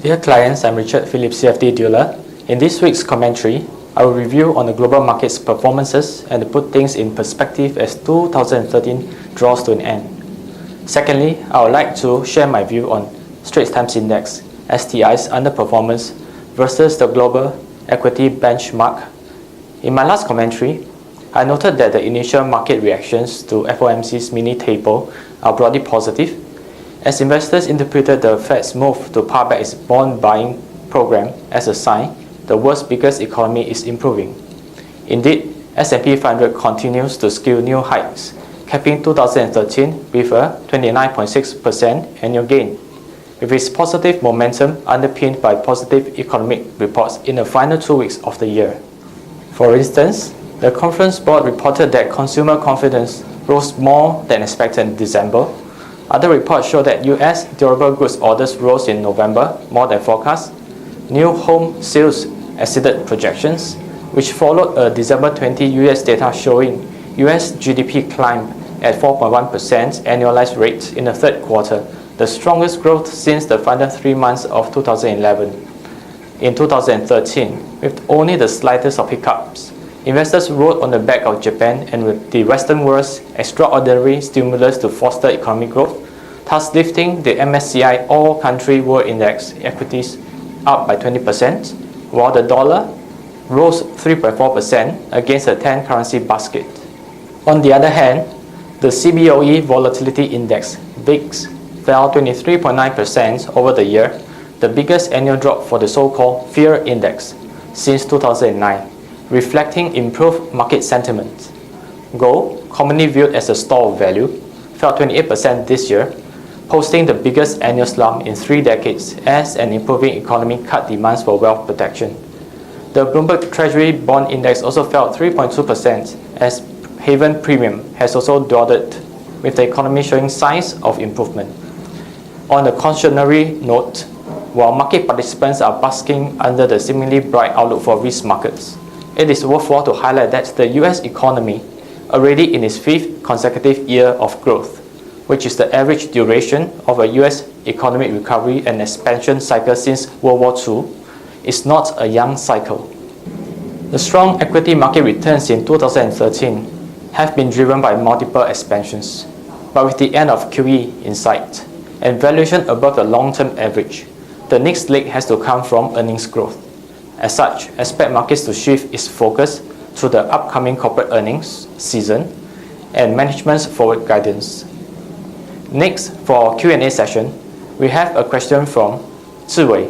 Dear clients, I'm Richard, Phillip CFD dealer. In this week's commentary, I will review on the global market's performances and to put things in perspective as 2013 draws to an end. Secondly, I would like to share my view on Straits Times Index, STI's underperformance versus the global equity benchmark. In my last commentary, I noted that the initial market reactions to FOMC's mini taper are broadly positive, as investors interpreted the Fed's move to par back its bond buying program as a sign the world's biggest economy is improving. Indeed, S&P 500 continues to scale new heights, capping 2013 with a 29.6% annual gain, with its positive momentum underpinned by positive economic reports in the final 2 weeks of the year. For instance, the Conference Board reported that consumer confidence rose more than expected in December. Other reports show that US durable goods orders rose in November more than forecast. New home sales exceeded projections, which followed a December 20 US data showing US GDP climbed at 4.1% annualized rate in the third quarter, the strongest growth since the final 3 months of 2011. In 2013, with only the slightest of hiccups, investors rode on the back of Japan and with the Western world's extraordinary stimulus to foster economic growth, thus lifting the MSCI All-Country World Index equities up by 20%, while the dollar rose 3.4% against a 10-currency basket. On the other hand, the CBOE Volatility Index, VIX, fell 23.9% over the year, the biggest annual drop for the so-called Fear Index since 2009. Reflecting improved market sentiment. Gold, commonly viewed as a store of value, fell 28% this year, posting the biggest annual slump in 3 decades as an improving economy cut demands for wealth protection. The Bloomberg Treasury Bond Index also fell 3.2% as haven premium has also dawdled, with the economy showing signs of improvement. On a cautionary note, while market participants are basking under the seemingly bright outlook for risk markets, it is worthwhile to highlight that the US economy, already in its 5th consecutive year of growth, which is the average duration of a US economic recovery and expansion cycle since World War II, is not a young cycle. The strong equity market returns in 2013 have been driven by multiple expansions, but with the end of QE in sight and valuation above the long-term average, the next leg has to come from earnings growth. As such, expect markets to shift its focus to the upcoming corporate earnings season and management's forward guidance. Next, for our Q&A session, we have a question from Ziwei.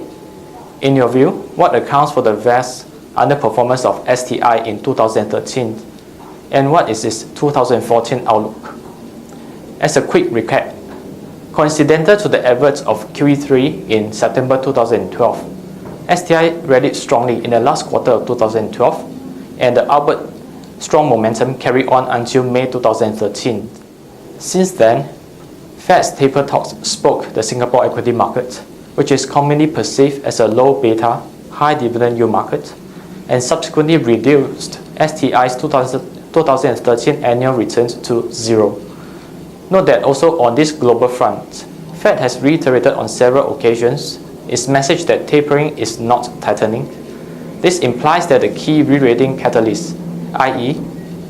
In your view, what accounts for the vast underperformance of STI in 2013, and what is its 2014 outlook? As a quick recap, coincidental to the adverts of QE3 in September 2012, STI rallied strongly in the last quarter of 2012, and the upward strong momentum carried on until May 2013. Since then, Fed's taper talks spoke the Singapore equity market, which is commonly perceived as a low beta, high dividend yield market, and subsequently reduced STI's 2013 annual returns to zero. Note that also on this global front, Fed has reiterated on several occasions its message that tapering is not tightening. This implies that the key re-rating catalyst, i.e.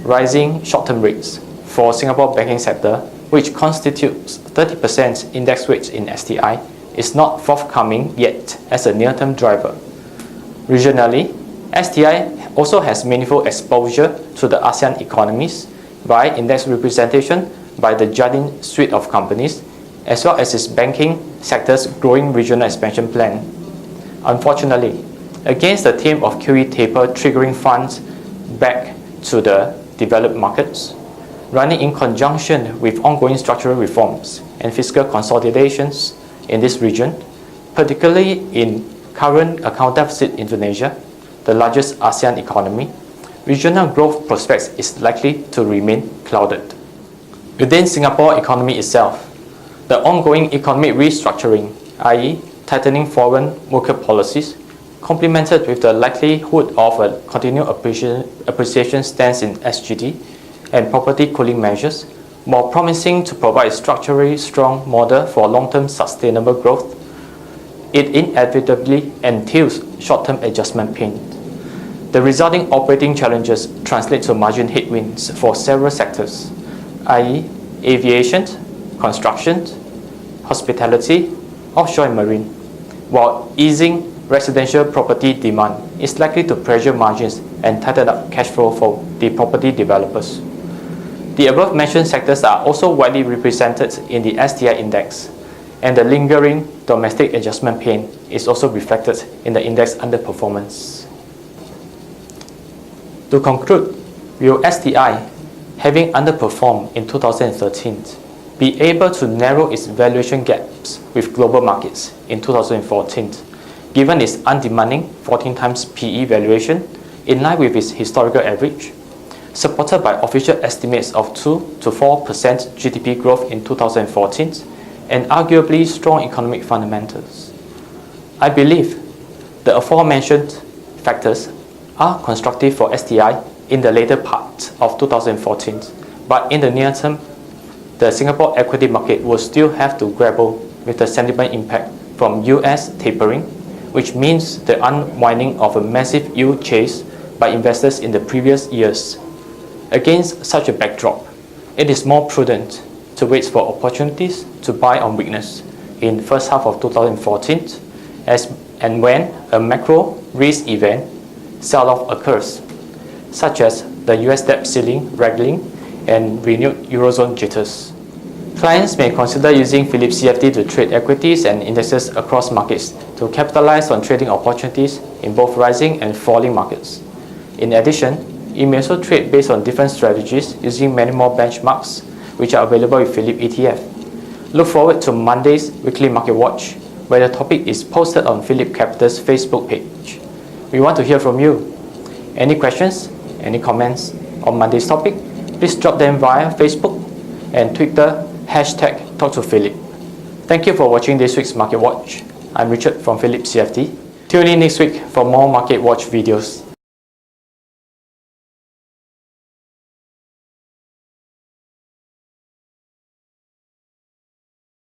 rising short-term rates for Singapore banking sector, which constitutes 30% index weights in STI, is not forthcoming yet as a near-term driver. Regionally, STI also has meaningful exposure to the ASEAN economies by index representation by the Jardine suite of companies, as well as its banking sector's growing regional expansion plan. Unfortunately, against the theme of QE taper triggering funds back to the developed markets, running in conjunction with ongoing structural reforms and fiscal consolidations in this region, particularly in current account deficit Indonesia, the largest ASEAN economy, regional growth prospects is likely to remain clouded. Within Singapore economy itself, the ongoing economic restructuring, i.e. tightening foreign worker policies, complemented with the likelihood of a continued appreciation stance in SGD and property cooling measures, more promising to provide a structurally strong model for long-term sustainable growth. it inevitably entails short-term adjustment pain. The resulting operating challenges translate to margin headwinds for several sectors, i.e. aviation, construction, hospitality, offshore and marine, while easing residential property demand is likely to pressure margins and tighten up cash flow for the property developers. The above-mentioned sectors are also widely represented in the STI index, and the lingering domestic adjustment pain is also reflected in the index underperformance. To conclude, will STI, having underperformed in 2013, be able to narrow its valuation gaps with global markets in 2014, given its undemanding 14 times PE valuation in line with its historical average, supported by official estimates of 2 to 4% GDP growth in 2014 and arguably strong economic fundamentals? I believe the aforementioned factors are constructive for STI in the later part of 2014, but in the near term, the Singapore equity market will still have to grapple with the sentiment impact from US tapering, which means the unwinding of a massive yield chase by investors in the previous years. Against such a backdrop, it is more prudent to wait for opportunities to buy on weakness in the first half of 2014 and when a macro risk event sell-off occurs, such as the US debt ceiling wrangling and renewed Eurozone jitters. Clients may consider using Phillip CFD to trade equities and indexes across markets to capitalize on trading opportunities in both rising and falling markets. In addition, you may also trade based on different strategies using many more benchmarks, which are available with Phillip ETF. Look forward to Monday's Weekly Market Watch, where the topic is posted on PhillipCapital's Facebook page. We want to hear from you. Any questions, any comments on Monday's topic, please drop them via Facebook and Twitter #TalkToPhillip. Thank you for watching this week's Market Watch. I'm Richard from Phillip CFD. Tune in next week for more Market Watch videos.